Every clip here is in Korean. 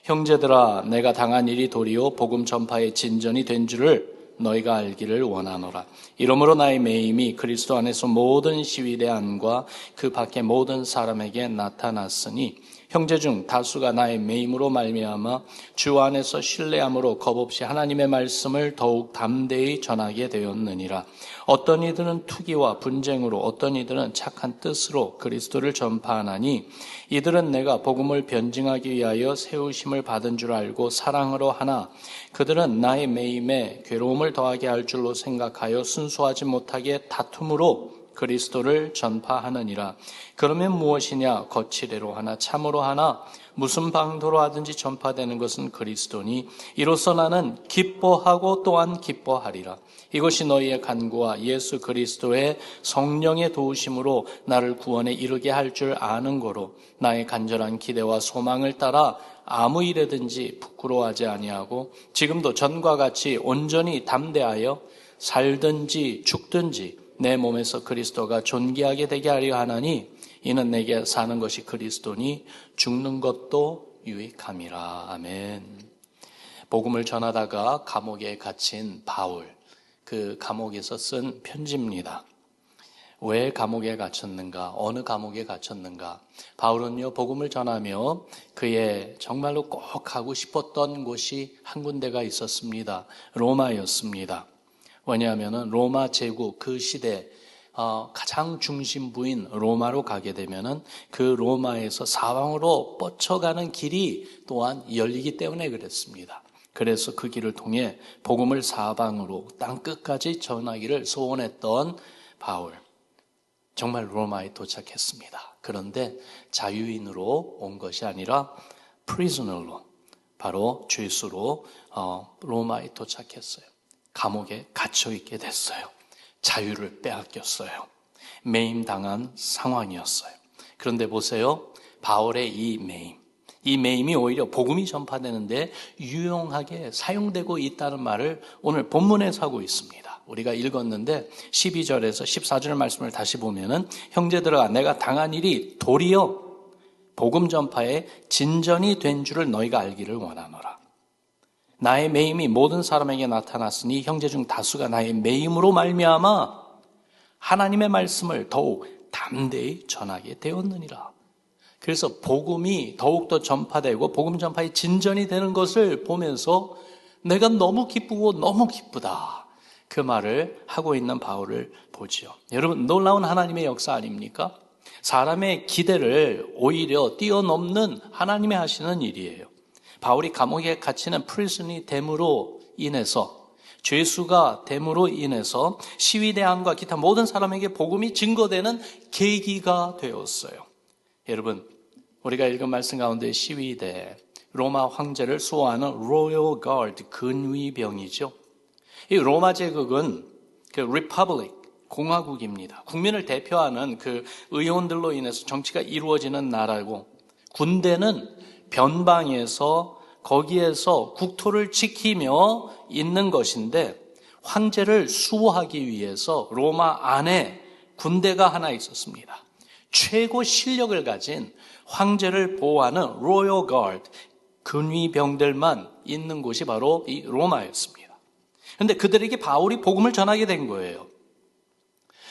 형제들아 내가 당한 일이 도리어 복음 전파의 진전이 된 줄을 너희가 알기를 원하노라. 이러므로 나의 매임이 그리스도 안에서 모든 시위대 안과 그 밖의 모든 사람에게 나타났으니 형제 중 다수가 나의 매임으로 말미암아 주 안에서 신뢰함으로 겁없이 하나님의 말씀을 더욱 담대히 전하게 되었느니라. 어떤 이들은 투기와 분쟁으로 어떤 이들은 착한 뜻으로 그리스도를 전파하나니 이들은 내가 복음을 변증하기 위하여 세우심을 받은 줄 알고 사랑으로 하나 그들은 나의 매임에 괴로움을 더하게 할 줄로 생각하여 순수하지 못하게 다툼으로 그리스도를 전파하느니라. 그러면 무엇이냐? 거칠애로 하나 참으로 하나 무슨 방도로 하든지 전파되는 것은 그리스도니 이로써 나는 기뻐하고 또한 기뻐하리라. 이것이 너희의 간구와 예수 그리스도의 성령의 도우심으로 나를 구원에 이르게 할 줄 아는 거로 나의 간절한 기대와 소망을 따라 아무 일에든지 부끄러워하지 아니하고 지금도 전과 같이 온전히 담대하여 살든지 죽든지 내 몸에서 그리스도가 존귀하게 되게 하려 하나니 이는 내게 사는 것이 그리스도니 죽는 것도 유익함이라. 아멘. 복음을 전하다가 감옥에 갇힌 바울, 그 감옥에서 쓴 편지입니다. 왜 감옥에 갇혔는가? 어느 감옥에 갇혔는가? 바울은요, 복음을 전하며 그의 정말로 꼭 가고 싶었던 곳이 한 군데가 있었습니다. 로마였습니다. 왜냐하면 로마 제국 그 시대 가장 중심부인 로마로 가게 되면은 그 로마에서 사방으로 뻗쳐가는 길이 또한 열리기 때문에 그랬습니다. 그래서 그 길을 통해 복음을 사방으로 땅 끝까지 전하기를 소원했던 바울, 정말 로마에 도착했습니다. 그런데 자유인으로 온 것이 아니라 prisoner로, 바로 죄수로 로마에 도착했어요. 감옥에 갇혀있게 됐어요. 자유를 빼앗겼어요. 매임당한 상황이었어요. 그런데 보세요. 바울의 이 매임이 오히려 복음이 전파되는데 유용하게 사용되고 있다는 말을 오늘 본문에서 하고 있습니다. 우리가 읽었는데 12절에서 14절 말씀을 다시 보면은 형제들아 내가 당한 일이 도리어 복음 전파의 진전이 된 줄을 너희가 알기를 원하노라. 나의 매임이 모든 사람에게 나타났으니 형제 중 다수가 나의 매임으로 말미암아 하나님의 말씀을 더욱 담대히 전하게 되었느니라. 그래서 복음이 더욱더 전파되고 복음 전파의 진전이 되는 것을 보면서 내가 너무 기쁘고 너무 기쁘다. 그 말을 하고 있는 바울을 보죠. 여러분, 놀라운 하나님의 역사 아닙니까? 사람의 기대를 오히려 뛰어넘는 하나님의 하시는 일이에요. 바울이 감옥에 갇히는 프리즌이 됨으로 인해서, 죄수가 됨으로 인해서 시위대안과 기타 모든 사람에게 복음이 증거되는 계기가 되었어요. 여러분, 우리가 읽은 말씀 가운데 시위대, 로마 황제를 수호하는 로열 가드, 근위병이죠. 이 로마 제국은 그 리퍼블릭, 공화국입니다. 국민을 대표하는 그 의원들로 인해서 정치가 이루어지는 나라고, 군대는 변방에서 거기에서 국토를 지키며 있는 것인데 황제를 수호하기 위해서 로마 안에 군대가 하나 있었습니다. 최고 실력을 가진 황제를 보호하는 로열 가드, 근위병들만 있는 곳이 바로 이 로마였습니다. 그런데 그들에게 바울이 복음을 전하게 된 거예요.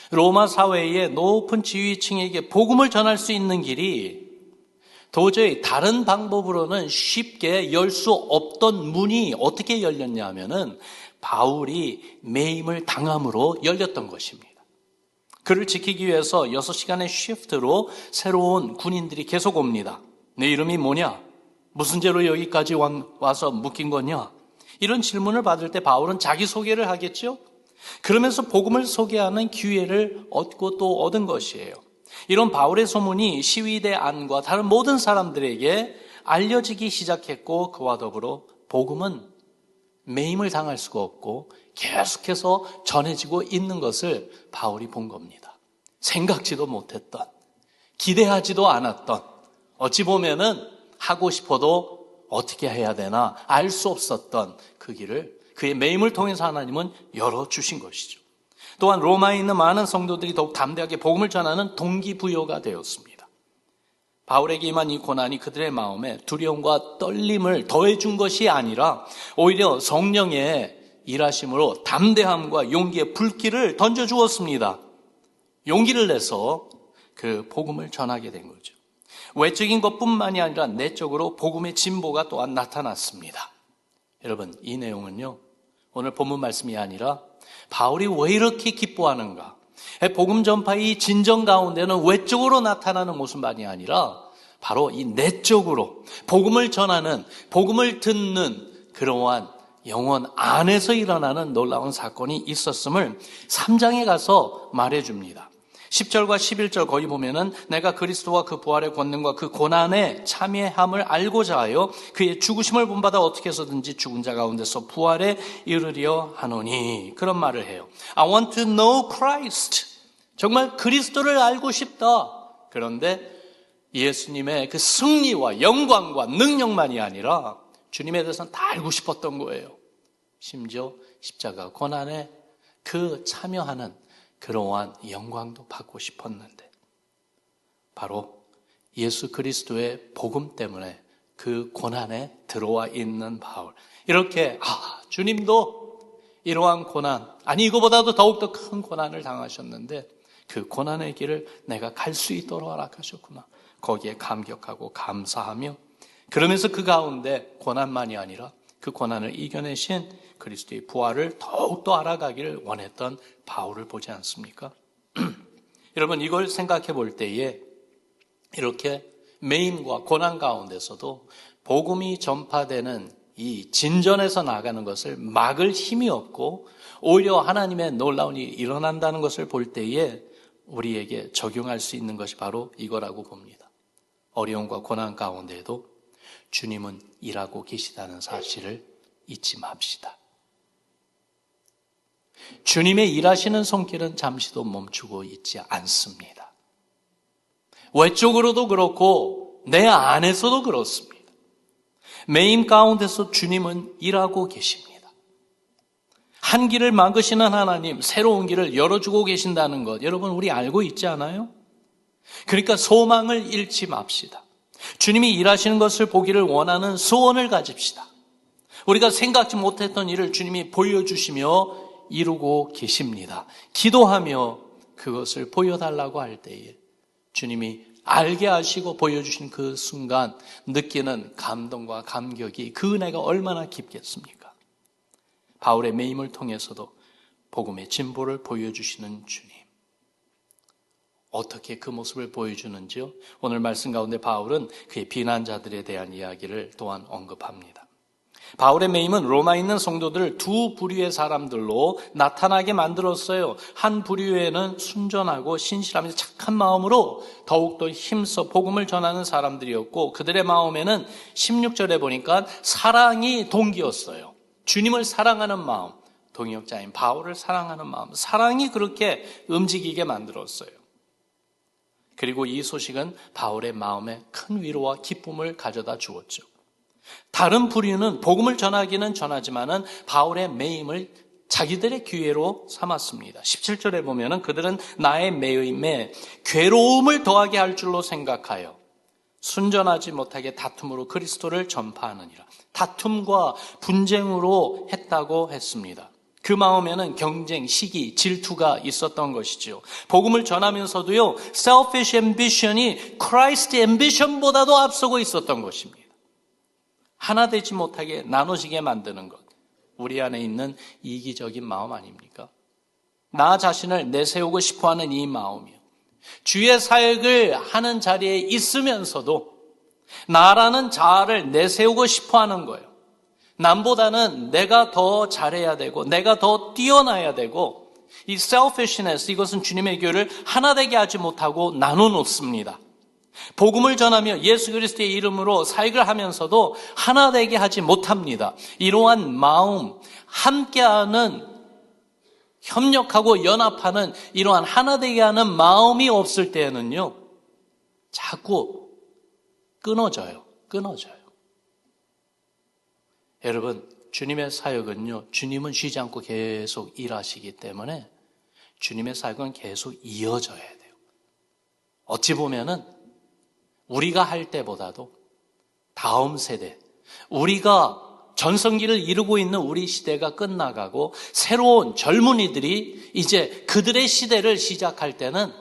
로마 사회의 높은 지휘층에게 복음을 전할 수 있는 길이 도저히 다른 방법으로는 쉽게 열 수 없던 문이 어떻게 열렸냐 하면은 바울이 매임을 당함으로 열렸던 것입니다. 그를 지키기 위해서 6시간의 쉬프트로 새로운 군인들이 계속 옵니다. 내 이름이 뭐냐? 무슨 죄로 여기까지 와서 묶인 거냐? 이런 질문을 받을 때 바울은 자기소개를 하겠죠? 그러면서 복음을 소개하는 기회를 얻고 또 얻은 것이에요. 이런 바울의 소문이 시위대 안과 다른 모든 사람들에게 알려지기 시작했고 그와 더불어 복음은 매임을 당할 수가 없고 계속해서 전해지고 있는 것을 바울이 본 겁니다. 생각지도 못했던, 기대하지도 않았던, 어찌 보면은 하고 싶어도 어떻게 해야 되나 알 수 없었던 그 길을 그의 매임을 통해서 하나님은 열어주신 것이죠. 또한 로마에 있는 많은 성도들이 더욱 담대하게 복음을 전하는 동기부여가 되었습니다. 바울에게 임한 이 고난이 그들의 마음에 두려움과 떨림을 더해준 것이 아니라 오히려 성령의 일하심으로 담대함과 용기의 불길을 던져주었습니다. 용기를 내서 그 복음을 전하게 된 거죠. 외적인 것뿐만이 아니라 내적으로 복음의 진보가 또한 나타났습니다. 여러분, 이 내용은요, 오늘 본문 말씀이 아니라 바울이 왜 이렇게 기뻐하는가? 복음 전파의 진정 가운데는 외적으로 나타나는 모습만이 아니라 바로 이 내적으로 복음을 전하는, 복음을 듣는 그러한 영혼 안에서 일어나는 놀라운 사건이 있었음을 3장에 가서 말해줍니다. 10절과 11절 거기 보면은 내가 그리스도와 그 부활의 권능과 그 고난에 참여함을 알고자 하여 그의 죽으심을 본받아 어떻게 해서든지 죽은 자 가운데서 부활에 이르려 하노니, 그런 말을 해요. I want to know Christ. 정말 그리스도를 알고 싶다. 그런데 예수님의 그 승리와 영광과 능력만이 아니라 주님에 대해서는 다 알고 싶었던 거예요. 심지어 십자가 고난에 그 참여하는 그러한 영광도 받고 싶었는데, 바로 예수 그리스도의 복음 때문에 그 고난에 들어와 있는 바울, 이렇게 주님도 이러한 고난, 아니 이거보다도 더욱더 큰 고난을 당하셨는데 그 고난의 길을 내가 갈 수 있도록 허락하셨구나, 거기에 감격하고 감사하며, 그러면서 그 가운데 고난만이 아니라 그 고난을 이겨내신 그리스도의 부활을 더욱더 알아가기를 원했던 바울을 보지 않습니까? 여러분, 이걸 생각해 볼 때에 이렇게 매임과 고난 가운데서도 복음이 전파되는 이 진전에서 나가는 것을 막을 힘이 없고 오히려 하나님의 놀라운 일이 일어난다는 것을 볼 때에 우리에게 적용할 수 있는 것이 바로 이거라고 봅니다. 어려움과 고난 가운데에도 주님은 일하고 계시다는 사실을 잊지 맙시다. 주님의 일하시는 손길은 잠시도 멈추고 있지 않습니다. 외적으로도 그렇고 내 안에서도 그렇습니다. 매임 가운데서 주님은 일하고 계십니다. 한 길을 막으시는 하나님, 새로운 길을 열어주고 계신다는 것, 여러분 우리 알고 있지 않아요? 그러니까 소망을 잃지 맙시다. 주님이 일하시는 것을 보기를 원하는 소원을 가집시다. 우리가 생각지 못했던 일을 주님이 보여주시며 이루고 계십니다. 기도하며 그것을 보여달라고 할 때에 주님이 알게 하시고 보여주신 그 순간 느끼는 감동과 감격이, 그 은혜가 얼마나 깊겠습니까? 바울의 매임을 통해서도 복음의 진보를 보여주시는 주님, 어떻게 그 모습을 보여주는지요? 오늘 말씀 가운데 바울은 그의 비난자들에 대한 이야기를 또한 언급합니다. 바울의 매임은 로마에 있는 성도들을 두 부류의 사람들로 나타나게 만들었어요. 한 부류에는 순전하고 신실하면서 착한 마음으로 더욱더 힘써 복음을 전하는 사람들이었고, 그들의 마음에는 16절에 보니까 사랑이 동기였어요. 주님을 사랑하는 마음, 동역자인 바울을 사랑하는 마음, 사랑이 그렇게 움직이게 만들었어요. 그리고 이 소식은 바울의 마음에 큰 위로와 기쁨을 가져다 주었죠. 다른 부류는 복음을 전하기는 전하지만은 바울의 매임을 자기들의 기회로 삼았습니다. 17절에 보면은 그들은 나의 매임에 괴로움을 더하게 할 줄로 생각하여 순전하지 못하게 다툼으로 그리스도를 전파하느니라. 다툼과 분쟁으로 했다고 했습니다. 그 마음에는 경쟁, 시기, 질투가 있었던 것이죠. 복음을 전하면서도요, selfish ambition이 Christ ambition보다도 앞서고 있었던 것입니다. 하나 되지 못하게 나눠지게 만드는 것, 우리 안에 있는 이기적인 마음 아닙니까? 나 자신을 내세우고 싶어하는 이 마음이요, 주의 사역을 하는 자리에 있으면서도 나라는 자아를 내세우고 싶어하는 거예요. 남보다는 내가 더 잘해야 되고 내가 더 뛰어나야 되고, 이 selfishness, 이것은 주님의 교회를 하나 되게 하지 못하고 나눠놓습니다. 복음을 전하며 예수 그리스도의 이름으로 사역을 하면서도 하나 되게 하지 못합니다. 이러한 마음, 함께하는, 협력하고 연합하는 이러한 하나 되게 하는 마음이 없을 때에는요, 자꾸 끊어져요. 여러분, 주님의 사역은요, 주님은 쉬지 않고 계속 일하시기 때문에 주님의 사역은 계속 이어져야 돼요. 어찌 보면은 우리가 할 때보다도 다음 세대, 우리가 전성기를 이루고 있는 우리 시대가 끝나가고 새로운 젊은이들이 이제 그들의 시대를 시작할 때는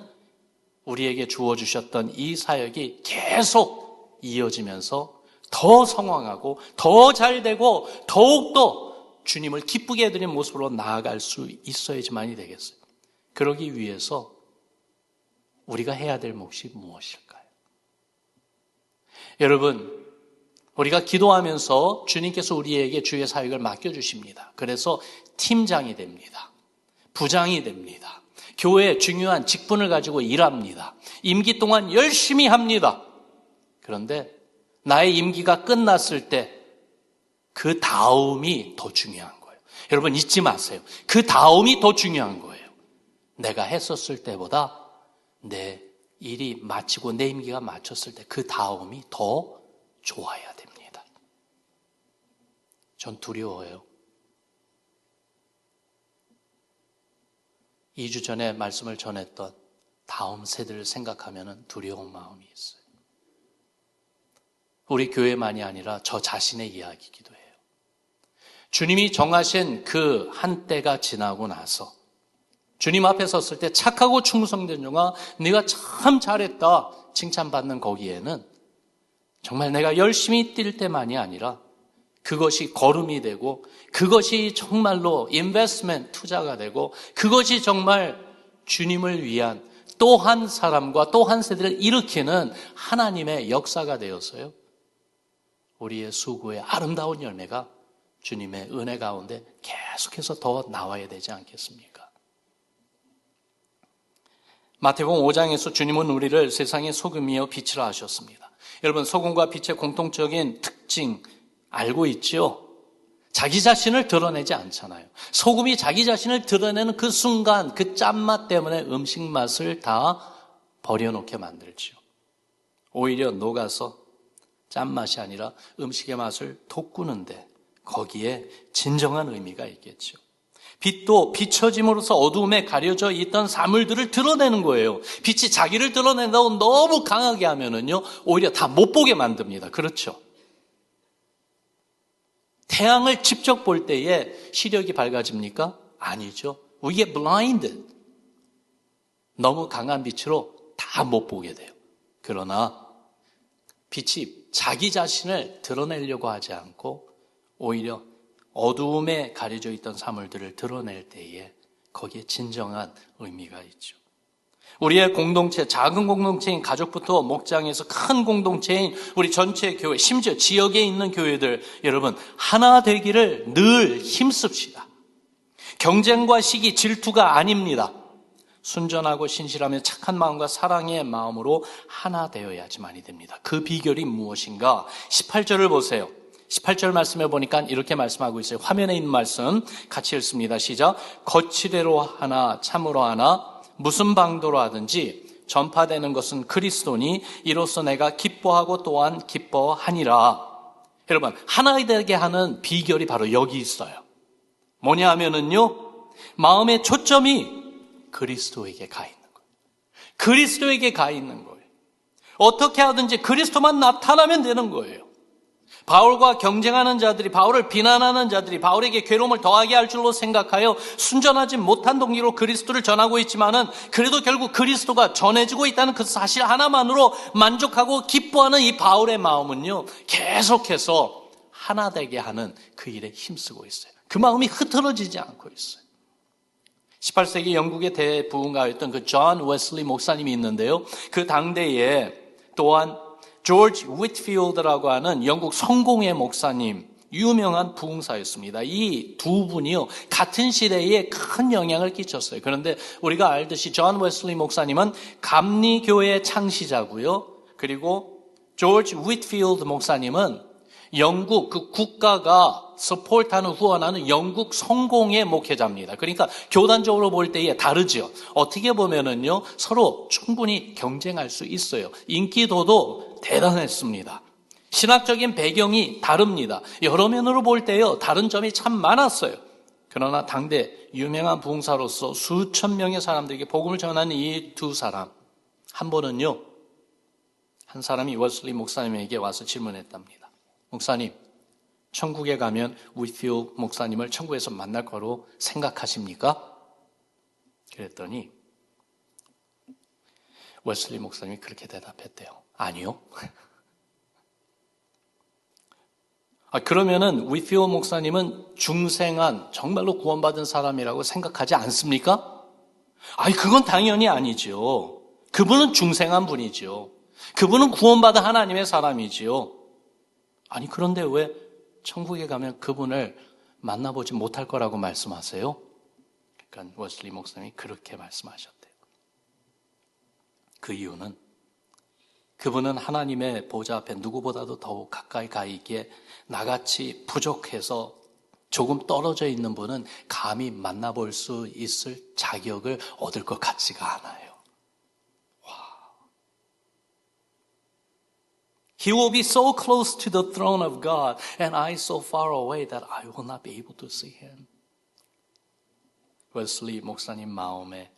우리에게 주어주셨던 이 사역이 계속 이어지면서 더 성황하고 더 잘되고 더욱더 주님을 기쁘게 해드리는 모습으로 나아갈 수 있어야지만이 되겠어요. 그러기 위해서 우리가 해야 될 몫이 무엇일까요? 여러분, 우리가 기도하면서 주님께서 우리에게 주의 사역을 맡겨주십니다. 그래서 팀장이 됩니다. 부장이 됩니다. 교회에 중요한 직분을 가지고 일합니다. 임기 동안 열심히 합니다. 그런데 나의 임기가 끝났을 때 그 다음이 더 중요한 거예요. 여러분 잊지 마세요. 그 다음이 더 중요한 거예요. 내가 했었을 때보다 내 일이 마치고 내 임기가 마쳤을 때 그 다음이 더 좋아야 됩니다. 전 두려워요. 2주 전에 말씀을 전했던 다음 세대를 생각하면 두려운 마음이 있어요. 우리 교회만이 아니라 저 자신의 이야기이기도 해요. 주님이 정하신 그 한때가 지나고 나서 주님 앞에 섰을 때 착하고 충성된 종아 네가 참 잘했다 칭찬받는 거기에는 정말 내가 열심히 뛸 때만이 아니라 그것이 거름이 되고 그것이 정말로 인베스트먼트 투자가 되고 그것이 정말 주님을 위한 또 한 사람과 또 한 세대를 일으키는 하나님의 역사가 되었어요. 우리의 수고의 아름다운 열매가 주님의 은혜 가운데 계속해서 더 나와야 되지 않겠습니까? 마태복음 5장에서 주님은 우리를 세상의 소금이요 빛이라 하셨습니다. 여러분 소금과 빛의 공통적인 특징 알고 있죠? 자기 자신을 드러내지 않잖아요. 소금이 자기 자신을 드러내는 그 순간 그 짠맛 때문에 음식 맛을 다 버려놓게 만들죠. 오히려 녹아서 짠맛이 아니라 음식의 맛을 돋구는데 거기에 진정한 의미가 있겠죠. 빛도 비춰짐으로써 어두움에 가려져 있던 사물들을 드러내는 거예요. 빛이 자기를 드러낸다고 너무 강하게 하면은요, 오히려 다 못 보게 만듭니다. 그렇죠? 태양을 직접 볼 때에 시력이 밝아집니까? 아니죠. We get blinded. 너무 강한 빛으로 다 못 보게 돼요. 그러나 빛이 자기 자신을 드러내려고 하지 않고 오히려 어두움에 가려져 있던 사물들을 드러낼 때에 거기에 진정한 의미가 있죠. 우리의 공동체, 작은 공동체인 가족부터 목장에서 큰 공동체인 우리 전체 교회, 심지어 지역에 있는 교회들, 여러분 하나 되기를 늘 힘씁시다. 경쟁과 시기, 질투가 아닙니다. 순전하고 신실하며 착한 마음과 사랑의 마음으로 하나 되어야지만이 됩니다. 그 비결이 무엇인가? 18절을 보세요. 18절 말씀해 보니까 이렇게 말씀하고 있어요. 화면에 있는 말씀 같이 읽습니다. 시작. 거치대로 하나 참으로 하나 무슨 방도로 하든지 전파되는 것은 그리스도니 이로써 내가 기뻐하고 또한 기뻐하니라. 여러분 하나 되게 하는 비결이 바로 여기 있어요. 뭐냐 하면은요, 마음의 초점이 그리스도에게 가 있는 거예요. 그리스도에게 가 있는 거예요. 어떻게 하든지 그리스도만 나타나면 되는 거예요. 바울과 경쟁하는 자들이, 바울을 비난하는 자들이 바울에게 괴로움을 더하게 할 줄로 생각하여 순전하지 못한 동기로 그리스도를 전하고 있지만은 그래도 결국 그리스도가 전해지고 있다는 그 사실 하나만으로 만족하고 기뻐하는 이 바울의 마음은요, 계속해서 하나 되게 하는 그 일에 힘쓰고 있어요. 그 마음이 흐트러지지 않고 있어요. 18세기 영국의 대부흥가였던 그 존 웨슬리 목사님이 있는데요. 그 당대에 또한 조지 휘트필드라고 하는 영국 성공회 목사님, 유명한 부흥사였습니다. 이 두 분이요, 같은 시대에 큰 영향을 끼쳤어요. 그런데 우리가 알듯이 존 웨슬리 목사님은 감리교회의 창시자고요. 그리고 조지 휘트필드 목사님은 영국 그 국가가 서포트하는 후원하는 영국 성공의 목회자입니다. 그러니까 교단적으로 볼 때에 다르죠. 어떻게 보면은요, 서로 충분히 경쟁할 수 있어요. 인기도도 대단했습니다. 신학적인 배경이 다릅니다. 여러 면으로 볼 때요, 다른 점이 참 많았어요. 그러나 당대 유명한 부흥사로서 수천 명의 사람들에게 복음을 전하는 이 두 사람, 한 분은요, 한 사람이 웨슬리 목사님에게 와서 질문했답니다. 목사님, 천국에 가면 위필 목사님을 천국에서 만날 거로 생각하십니까? 그랬더니 웨슬리 목사님이 그렇게 대답했대요. 아니요. 그러면은 위필 목사님은 중생한 정말로 구원받은 사람이라고 생각하지 않습니까? 그건 당연히 아니죠. 그분은 중생한 분이죠. 그분은 구원받은 하나님의 사람이지요. 그런데 왜 천국에 가면 그분을 만나보지 못할 거라고 말씀하세요? 그러니까 웨슬리 목사님이 그렇게 말씀하셨대요. 그 이유는 그분은 하나님의 보좌 앞에 누구보다도 더욱 가까이 가 있기에 나같이 부족해서 조금 떨어져 있는 분은 감히 만나볼 수 있을 자격을 얻을 것 같지가 않아요. He will be so close to the throne of God and I so far away that I will not be able to see him. 웨슬리 목사님 마음에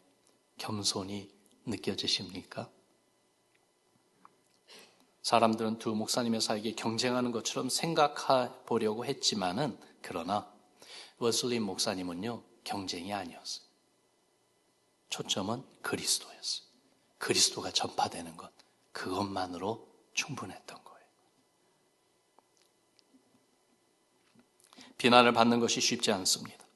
겸손이 느껴지십니까? 사람들은 두 목사님의 사이에 경쟁하는 것처럼 생각해 보려고 했지만은 그러나 웨슬리 목사님은요, 경쟁이 아니었어요. 초점은 그리스도였어요. 그리스도가 전파되는 것, 그것만으로 충분했던 거예요. 비난을 받는 것이 쉽지 않습니다.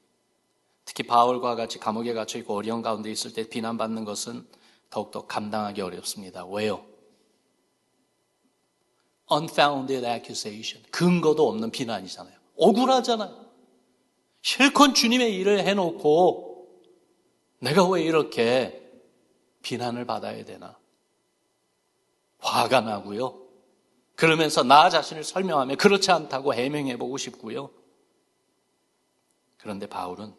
특히 바울과 같이 감옥에 갇혀 있고 어려운 가운데 있을 때 비난받는 것은 더욱더 감당하기 어렵습니다. 왜요? Unfounded accusation. 근거도 없는 비난이잖아요. 억울하잖아요. 실컷 주님의 일을 해놓고 내가 왜 이렇게 비난을 받아야 되나? 화가 나고요. 그러면서 나 자신을 설명하며 그렇지 않다고 해명해보고 싶고요. 그런데 바울은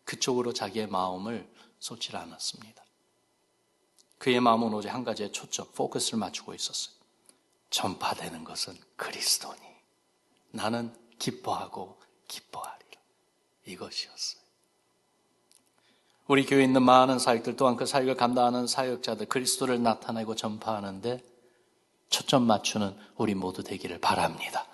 그쪽으로 자기의 마음을 쏟지 않았습니다. 그의 마음은 오직 한 가지에 초점, 포커스를 맞추고 있었어요. 전파되는 것은 그리스도니 나는 기뻐하고 기뻐하리라. 이것이었어요. 우리 교회에 있는 많은 사역들 또한 그 사역을 감당하는 사역자들 그리스도를 나타내고 전파하는데 초점 맞추는 우리 모두 되기를 바랍니다.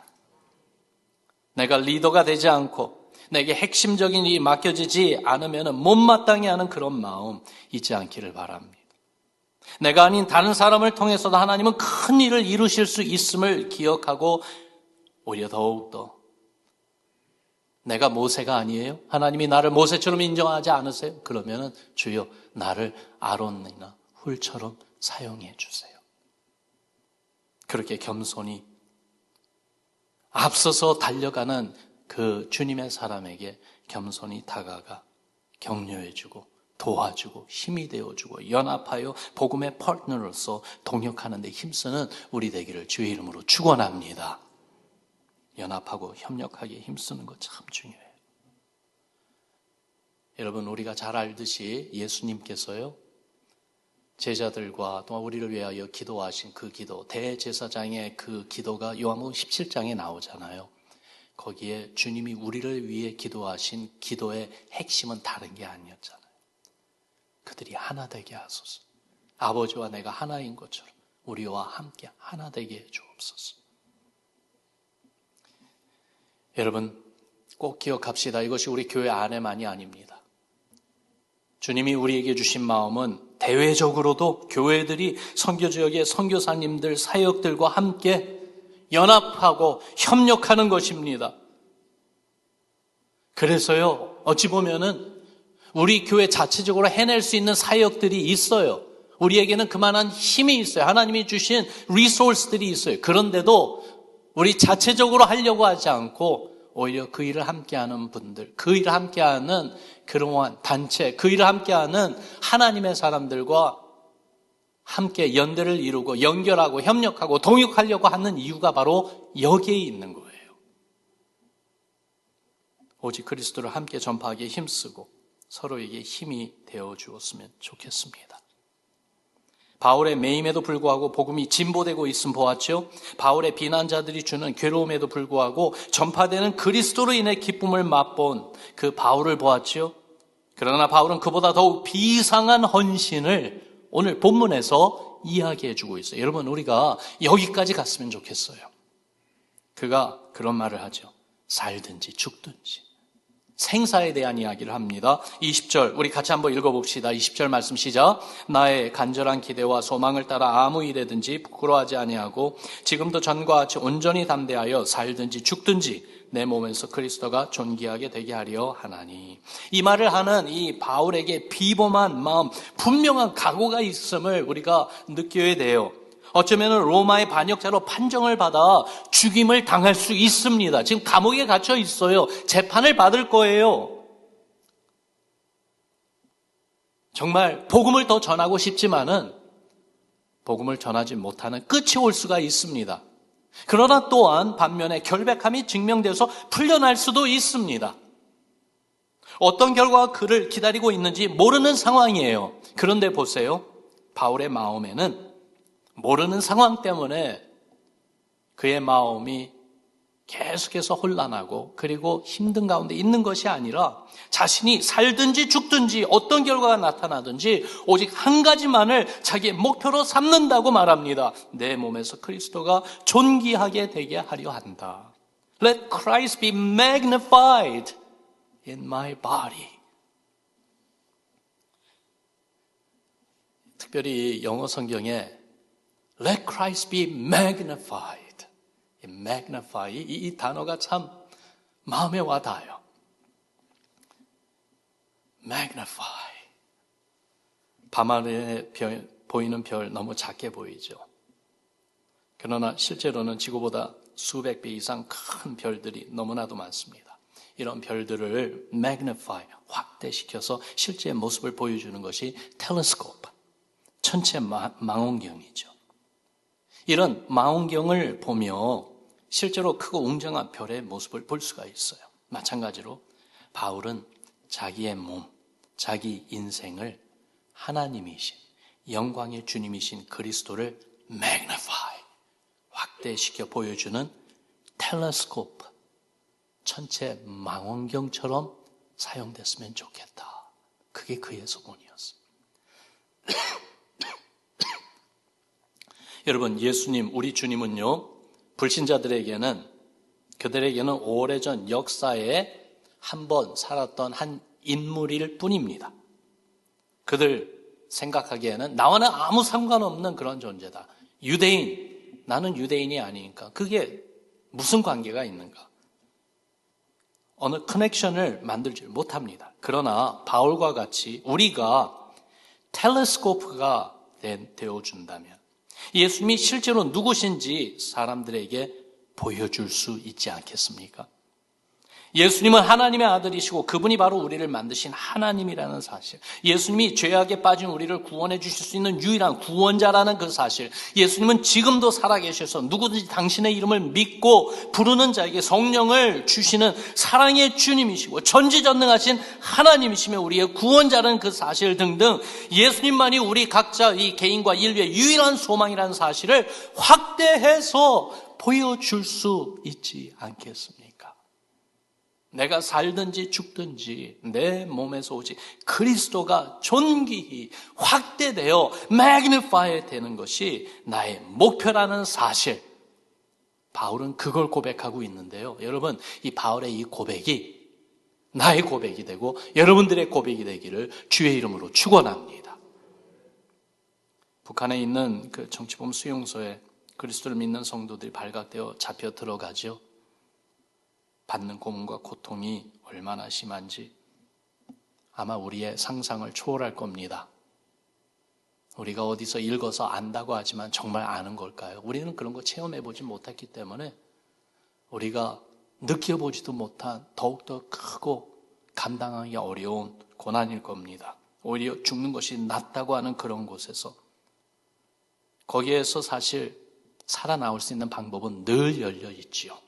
내가 리더가 되지 않고 내게 핵심적인 일이 맡겨지지 않으면 못마땅해 하는 그런 마음 잊지 않기를 바랍니다. 내가 아닌 다른 사람을 통해서도 하나님은 큰 일을 이루실 수 있음을 기억하고 오히려 더욱더 내가 모세가 아니에요? 하나님이 나를 모세처럼 인정하지 않으세요? 그러면은 주여 나를 아론이나 훌처럼 사용해 주세요. 그렇게 겸손히 앞서서 달려가는 그 주님의 사람에게 겸손히 다가가 격려해주고 도와주고 힘이 되어주고 연합하여 복음의 파트너로서 동역하는 데 힘쓰는 우리 되기를 주의 이름으로 축원합니다. 연합하고 협력하기에 힘쓰는 것 참 중요해요. 여러분 우리가 잘 알듯이 예수님께서요 제자들과 또 우리를 위하여 기도하신 그 기도 대제사장의 그 기도가 요한복음 17장에 나오잖아요. 거기에 주님이 우리를 위해 기도하신 기도의 핵심은 다른 게 아니었잖아요. 그들이 하나 되게 하소서. 아버지와 내가 하나인 것처럼 우리와 함께 하나 되게 해 주옵소서. 여러분 꼭 기억합시다. 이것이 우리 교회 안에만이 아닙니다. 주님이 우리에게 주신 마음은 대외적으로도 교회들이 선교지역의 선교사님들, 사역들과 함께 연합하고 협력하는 것입니다. 그래서요, 어찌 보면은 우리 교회 자체적으로 해낼 수 있는 사역들이 있어요. 우리에게는 그만한 힘이 있어요. 하나님이 주신 리소스들이 있어요. 그런데도 우리 자체적으로 하려고 하지 않고 오히려 그 일을 함께하는 분들, 그 일을 함께하는 그러한 단체, 그 일을 함께하는 하나님의 사람들과 함께 연대를 이루고 연결하고 협력하고 동역하려고 하는 이유가 바로 여기에 있는 거예요. 오직 그리스도를 함께 전파하기에 힘쓰고 서로에게 힘이 되어 주었으면 좋겠습니다. 바울의 매임에도 불구하고 복음이 진보되고 있음 보았죠. 바울의 비난자들이 주는 괴로움에도 불구하고 전파되는 그리스도로 인해 기쁨을 맛본 그 바울을 보았죠. 그러나 바울은 그보다 더욱 비상한 헌신을 오늘 본문에서 이야기해주고 있어요. 여러분, 우리가 여기까지 갔으면 좋겠어요. 그가 그런 말을 하죠. 살든지 죽든지. 생사에 대한 이야기를 합니다. 20절 우리 같이 한번 읽어봅시다. 20절 말씀 시작. 나의 간절한 기대와 소망을 따라 아무 일에든지 부끄러워하지 아니하고 지금도 전과 같이 온전히 담대하여 살든지 죽든지 내 몸에서 그리스도가 존귀하게 되게 하려 하나니. 이 말을 하는 이 바울에게 비범한 마음, 분명한 각오가 있음을 우리가 느껴야 돼요. 어쩌면 로마의 반역자로 판정을 받아 죽임을 당할 수 있습니다. 지금 감옥에 갇혀 있어요. 재판을 받을 거예요. 정말 복음을 더 전하고 싶지만은 복음을 전하지 못하는 끝이 올 수가 있습니다. 그러나 또한 반면에 결백함이 증명돼서 풀려날 수도 있습니다. 어떤 결과가 그를 기다리고 있는지 모르는 상황이에요. 그런데 보세요. 바울의 마음에는 모르는 상황 때문에 그의 마음이 계속해서 혼란하고 그리고 힘든 가운데 있는 것이 아니라 자신이 살든지 죽든지 어떤 결과가 나타나든지 오직 한 가지만을 자기의 목표로 삼는다고 말합니다. 내 몸에서 그리스도가 존귀하게 되게 하려 한다. Let Christ be magnified in my body. 특별히 영어 성경에 Let Christ be magnified. magnify, 이 단어가 참 마음에 와닿아요. magnify. 밤하늘에 보이는 별 너무 작게 보이죠. 그러나 실제로는 지구보다 수백 배 이상 큰 별들이 너무나도 많습니다. 이런 별들을 magnify, 확대시켜서 실제 모습을 보여주는 것이 텔레스코프, 천체 망원경이죠. 이런 망원경을 보며 실제로 크고 웅장한 별의 모습을 볼 수가 있어요. 마찬가지로 바울은 자기의 몸, 자기 인생을 하나님이신 영광의 주님이신 그리스도를 magnify, 확대시켜 보여주는 텔레스코프, 천체 망원경처럼 사용됐으면 좋겠다. 그게 그의 소원이었어요. 여러분, 예수님, 우리 주님은요, 불신자들에게는, 그들에게는 오래전 역사에 한번 살았던 한 인물일 뿐입니다. 그들 생각하기에는 나와는 아무 상관없는 그런 존재다. 유대인, 나는 유대인이 아니니까 그게 무슨 관계가 있는가? 어느 커넥션을 만들지 못합니다. 그러나 바울과 같이 우리가 텔레스코프가 되어준다면 예수님이 실제로 누구신지 사람들에게 보여줄 수 있지 않겠습니까? 예수님은 하나님의 아들이시고 그분이 바로 우리를 만드신 하나님이라는 사실, 예수님이 죄악에 빠진 우리를 구원해 주실 수 있는 유일한 구원자라는 그 사실, 예수님은 지금도 살아계셔서 누구든지 당신의 이름을 믿고 부르는 자에게 성령을 주시는 사랑의 주님이시고 전지전능하신 하나님이시며 우리의 구원자라는 그 사실 등등, 예수님만이 우리 각자 이 개인과 인류의 유일한 소망이라는 사실을 확대해서 보여줄 수 있지 않겠습니까? 내가 살든지 죽든지 내 몸에서 오직 그리스도가 존귀히 확대되어 magnify 되는 것이 나의 목표라는 사실, 바울은 그걸 고백하고 있는데요. 여러분, 이 바울의 이 고백이 나의 고백이 되고 여러분들의 고백이 되기를 주의 이름으로 축원합니다. 북한에 있는 그 정치범 수용소에 그리스도를 믿는 성도들이 발각되어 잡혀 들어가죠. 받는 고문과 고통이 얼마나 심한지 아마 우리의 상상을 초월할 겁니다. 우리가 어디서 읽어서 안다고 하지만 정말 아는 걸까요? 우리는 그런 거 체험해보지 못했기 때문에 우리가 느껴보지도 못한 더욱더 크고 감당하기 어려운 고난일 겁니다. 오히려 죽는 것이 낫다고 하는 그런 곳에서, 거기에서 사실 살아나올 수 있는 방법은 늘 열려 있지요.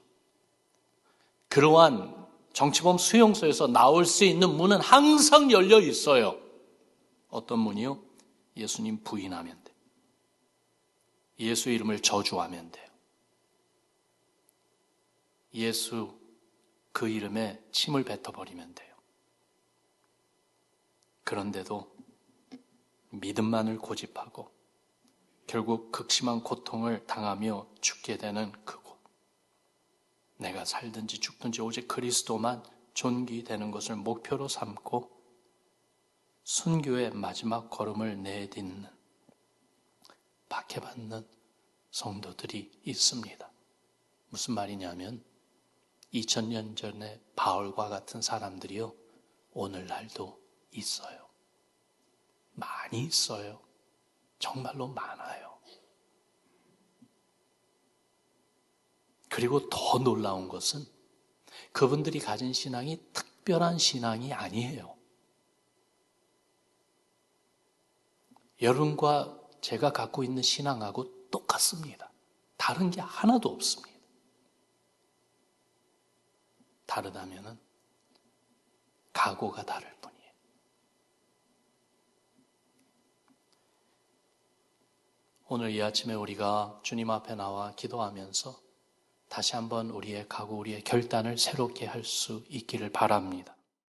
그러한 정치범 수용소에서 나올 수 있는 문은 항상 열려 있어요. 어떤 문이요? 예수님 부인하면 돼요. 예수 이름을 저주하면 돼요. 예수 그 이름에 침을 뱉어버리면 돼요. 그런데도 믿음만을 고집하고 결국 극심한 고통을 당하며 죽게 되는 그곳. 내가 살든지 죽든지 오직 그리스도만 존귀되는 것을 목표로 삼고 순교의 마지막 걸음을 내딛는, 박해받는 성도들이 있습니다. 무슨 말이냐면 2000년 전에 바울과 같은 사람들이요, 오늘날도 있어요. 많이 있어요. 정말로 많아요. 그리고 더 놀라운 것은 그분들이 가진 신앙이 특별한 신앙이 아니에요. 여러분과 제가 갖고 있는 신앙하고 똑같습니다. 다른 게 하나도 없습니다. 다르다면은 각오가 다를 뿐이에요. 오늘 이 아침에 우리가 주님 앞에 나와 기도하면서 다시 한번 우리의 각오, 우리의 결단을 새롭게 할 수 있기를 바랍니다.